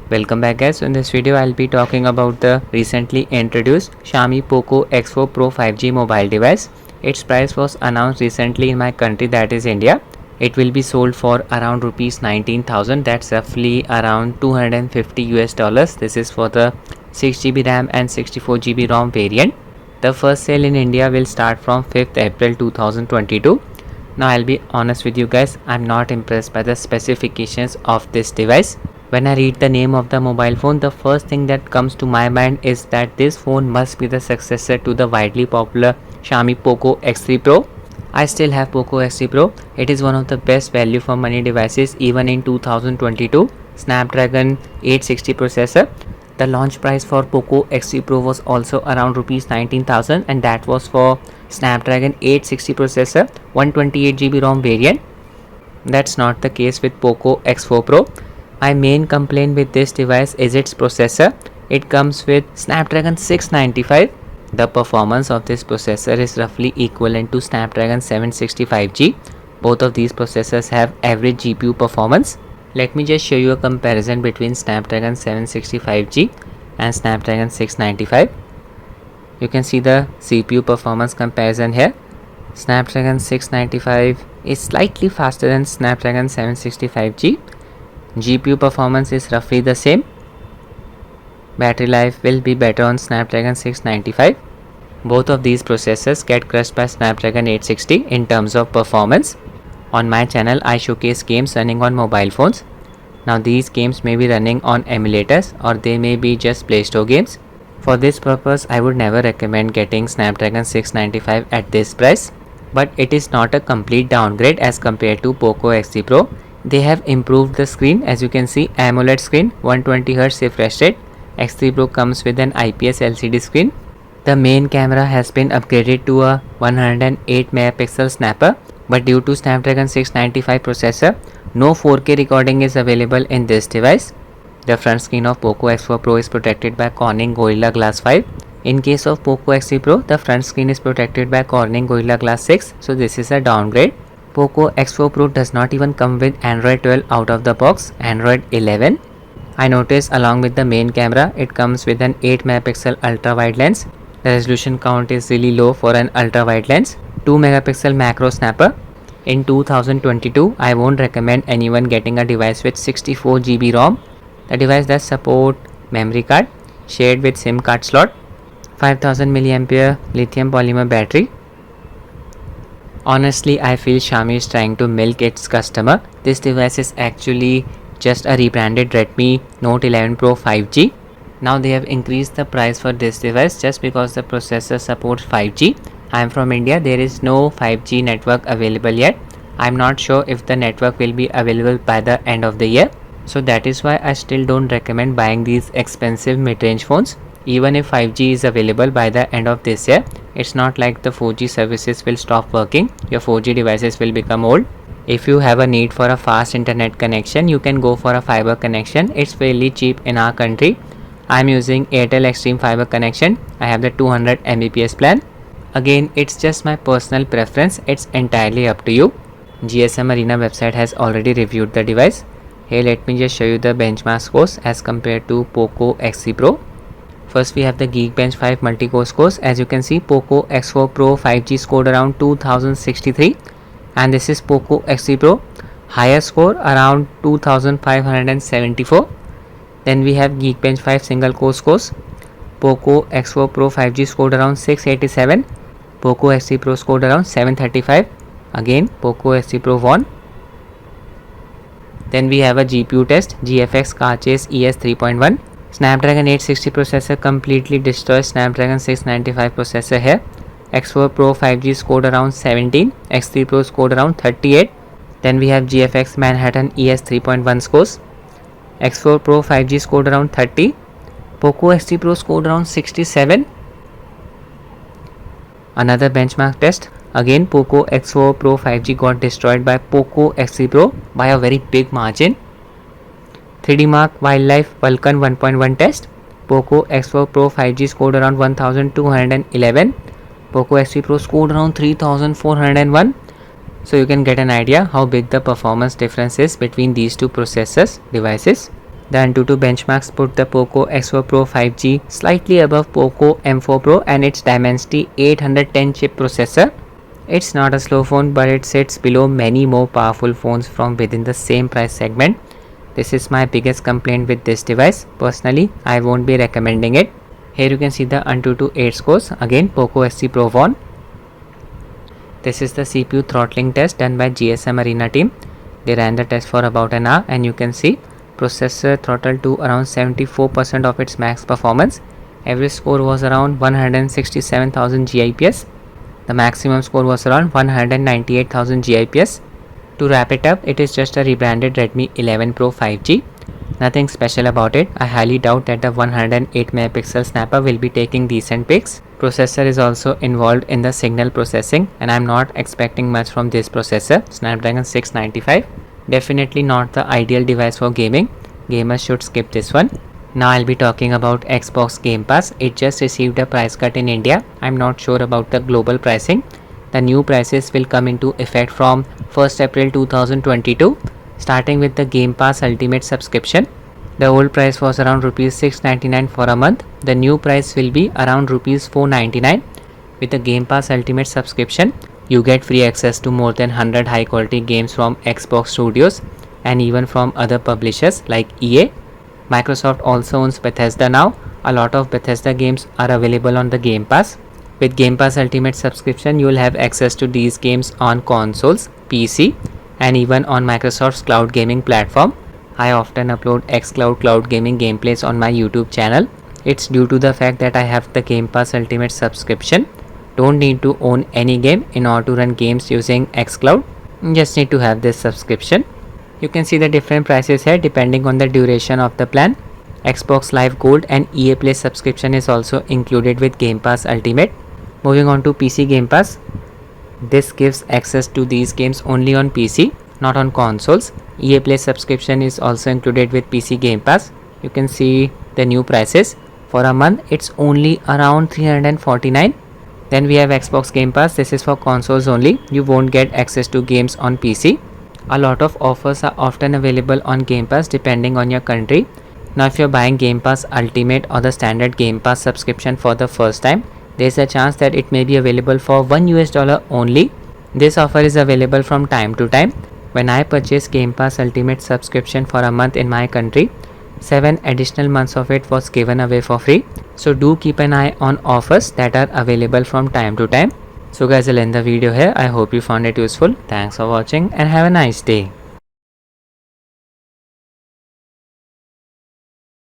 Welcome back guys. In this video I'll be talking about the recently introduced Xiaomi Poco X4 Pro 5G mobile device. Its price was announced recently in my country, that is India. It will be sold for around rupees 19,000, that's roughly around 250 US dollars. This is for the 6GB RAM and 64GB ROM variant. The first sale in India will start from 5th April 2022. Now I'll be honest with you guys, I'm not impressed by the specifications of this device. When I read the name of the mobile phone, the first thing that comes to my mind is that this phone must be the successor to the widely popular Xiaomi Poco X3 Pro. I still have Poco X3 Pro. It is one of the best value for money devices even in 2022. Snapdragon 860 processor. The launch price for Poco X3 Pro was also around rupees 19,000, and that was for Snapdragon 860 processor 128GB ROM variant. That's not the case with Poco X4 Pro. My main complaint with this device is its processor. It comes with Snapdragon 695. The performance of this processor is roughly equivalent to Snapdragon 765G. Both of these processors have average GPU performance. Let me just show you a comparison between Snapdragon 765G and Snapdragon 695. You can see the CPU performance comparison here. Snapdragon 695 is slightly faster than Snapdragon 765G. GPU performance is roughly the same. Battery life will be better on Snapdragon 695. Both of these processors get crushed by Snapdragon 860 in terms of performance. On my channel I showcase games running on mobile phones. Now these games may be running on emulators or they may be just Play Store games. For this purpose I would never recommend getting Snapdragon 695 at this price. But it is not a complete downgrade as compared to Poco X3 Pro. They have improved the screen. As you can see, AMOLED screen, 120Hz refresh rate. X3 Pro comes with an IPS LCD screen. The main camera has been upgraded to a 108 megapixel snapper, but due to Snapdragon 695 processor, no 4K recording is available in this device. The front screen of Poco X4 Pro is protected by Corning Gorilla Glass 5. In case of Poco X3 Pro, the front screen is protected by Corning Gorilla Glass 6, so this is a downgrade. Poco X4 Pro does not even come with Android 12 out of the box, Android 11. I noticed along with the main camera, it comes with an 8 megapixel ultra wide lens. The resolution count is really low for an ultra wide lens. 2 megapixel macro snapper. In 2022, I won't recommend anyone getting a device with 64GB ROM. The device does support memory card shared with SIM card slot. 5000 mAh lithium polymer battery. Honestly, I feel Xiaomi is trying to milk its customer. This device is actually just a rebranded Redmi Note 11 Pro 5G. Now they have increased the price for this device just because the processor supports 5G. I am from India. There is no 5G network available yet. I am not sure if the network will be available by the end of the year. So that is why I still don't recommend buying these expensive mid-range phones. Even if 5G is available by the end of this year, it's not like the 4G services will stop working. Your 4G devices will become old. If you have a need for a fast internet connection, you can go for a fiber connection. It's fairly cheap in our country. I'm using Airtel Extreme Fiber connection. I have the 200 Mbps plan. Again, it's just my personal preference. It's entirely up to you. GSMARENA website has already reviewed the device. Here let me just show you the benchmark scores as compared to Poco X3 Pro. First we have the Geekbench 5 multi-core scores. As you can see, Poco X4 Pro 5G scored around 2063 and this is Poco X3 Pro, higher score around 2574. Then we have Geekbench 5 single core scores. Poco X4 Pro 5G scored around 687. Poco X3 Pro scored around 735. Again Poco X3 Pro won. Then we have a GPU test, GFX Car Chase ES 3.1. Snapdragon 860 processor completely destroys Snapdragon 695 processor here. X4 Pro 5G scored around 17, X3 Pro scored around 38. Then we have GFX Manhattan ES 3.1 scores. X4 Pro 5G scored around 30, Poco X3 Pro scored around 67. Another benchmark test. Again Poco X4 Pro 5G got destroyed by Poco X3 Pro by a very big margin. 3D Mark Wildlife Vulcan 1.1 test. Poco X4 Pro 5G scored around 1211. Poco X3 Pro scored around 3401. So you can get an idea how big the performance difference is between these two processors devices. The Antutu benchmarks put the Poco X4 Pro 5G slightly above Poco M4 Pro and its Dimensity 810 chip processor. It's not a slow phone, but it sits below many more powerful phones from within the same price segment. This is my biggest complaint with this device. Personally, I won't be recommending it. Here you can see the Antutu 8 scores. Again, Poco SC Pro 1. This is the CPU throttling test done by GSMARENA team. They ran the test for about an hour and you can see processor throttled to around 74% of its max performance. Average score was around 167,000 GIPS. The maximum score was around 198,000 GIPS. To wrap it up, it is just a rebranded Redmi 11 Pro 5G. Nothing special about it. I highly doubt that the 108 megapixel snapper will be taking decent pics. Processor is also involved in the signal processing and I'm not expecting much from this processor. Snapdragon 695. Definitely not the ideal device for gaming. Gamers should skip this one. Now I'll be talking about Xbox Gamepass. It just received a price cut in India. I'm not sure about the global pricing. The new prices will come into effect from 1st April 2022, starting with the Gamepass Ultimate subscription. The old price was around Rs 699 for a month. The new price will be around Rs 499. With the Gamepass Ultimate subscription, you get free access to more than 100 high quality games from Xbox Studios and even from other publishers like EA. Microsoft also owns Bethesda now. A lot of Bethesda games are available on the Game Pass. With Game Pass Ultimate subscription, you will have access to these games on consoles, PC, and even on Microsoft's cloud gaming platform. I often upload xCloud cloud gaming gameplays on my YouTube channel. It's due to the fact that I have the Game Pass Ultimate subscription. Don't need to own any game in order to run games using xCloud. Just need to have this subscription. You can see the different prices here depending on the duration of the plan. Xbox Live Gold and EA Play subscription is also included with Game Pass Ultimate. Moving on to PC Game Pass. This gives access to these games only on PC, not on consoles. EA Play subscription is also included with PC Game Pass. You can see the new prices. For a month, it's only around 349. Then we have Xbox Game Pass. This is for consoles only. You won't get access to games on PC. A lot of offers are often available on Game Pass depending on your country. Now if you're buying Game Pass Ultimate or the standard Game Pass subscription for the first time, there's a chance that it may be available for $1 only. This offer is available from time to time. When I purchased Game Pass Ultimate subscription for a month in my country, 7 additional months of it was given away for free. So do keep an eye on offers that are available from time to time. So guys, I'll end the video here. I hope you found it useful. Thanks for watching and have a nice day.